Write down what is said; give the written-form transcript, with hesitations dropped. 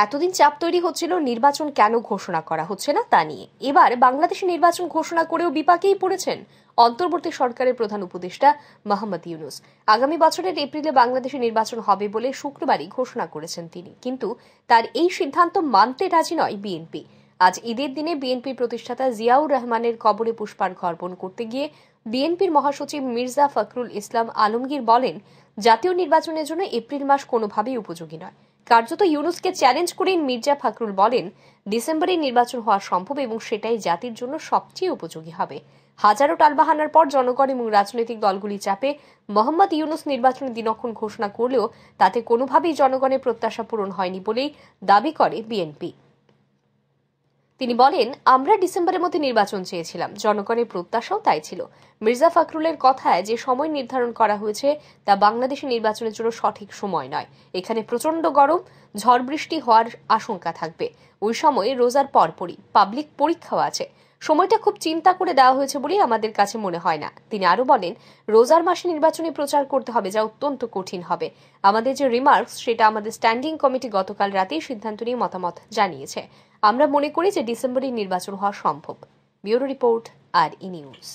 এতদিন চাপ তৈরি হচ্ছিল নির্বাচন কেন ঘোষণা করা হচ্ছে না তা নিয়ে। এবার বাংলাদেশে নির্বাচন ঘোষণা করেও বিপাকেই পড়েছেন অন্তর্বর্তী সরকারের প্রধান উপদেষ্টা মোহাম্মদ ইউনূস। আগামী বছরের এপ্রিলে বাংলাদেশে নির্বাচন হবে বলে শুক্রবারই ঘোষণা করেছেন তিনি, কিন্তু তার এই সিদ্ধান্ত মানতে রাজি নয় বিএনপি। আজ ঈদের দিনে বিএনপি প্রতিষ্ঠাতা জিয়াউর রহমানের কবরে পুষ্পার্ঘ্য অর্পণ করতে গিয়ে বিএনপির মহাসচিব মির্জা ফখরুল ইসলাম আলমগীর বলেন, জাতীয় নির্বাচনের জন্য এপ্রিল মাস কোনোভাবেই উপযোগী নয়। কার্যত ইউনূসকে চ্যালেঞ্জ করে মির্জা ফখরুল বলেন, ডিসেম্বরে নির্বাচন হওয়া সম্ভব এবং সেটাই জাতির জন্য সবচেয়ে উপযোগী হবে। হাজারো টালবাহানার পর জনগণ এবং রাজনৈতিক দলগুলি চাপে মোহাম্মদ ইউনূস নির্বাচনের দিনক্ষণ ঘোষণা করলেও তাতে কোনোভাবেই জনগণের প্রত্যাশা পূরণ হয়নি বলেই দাবি করে বিএনপি। তিনি বলেন, আমরা ডিসেম্বরের মধ্যে নির্বাচন চেয়েছিলাম, জনগণের প্রত্যাশাও তাই ছিল। মির্জা ফখরুলের কথায় যে সময় নির্ধারণ করা হয়েছে তা বাংলাদেশের নির্বাচনের জন্য সঠিক সময় নয়। এখানে প্রচন্ড গরম, ঝড় বৃষ্টি হওয়ার আশঙ্কা থাকবে। ওই সময় রোজার পরপরই পাবলিক পরীক্ষাও আছে। সময়টা খুব চিন্তা করে দেওয়া হয়েছে বলেই আমাদের কাছে মনে হয় না। তিনি আরো বলেন, রোজার মাসে নির্বাচনী প্রচার করতে হবে, যা অত্যন্ত কঠিন হবে। আমাদের যে রিমার্কস, সেটা আমাদের স্ট্যান্ডিং কমিটি গতকাল রাতেই সিদ্ধান্ত নিয়ে মতামত জানিয়েছে। আমরা মনে করি যে ডিসেম্বরে নির্বাচন হওয়া সম্ভব। ব্যুরো রিপোর্ট, আর ই নিউজ।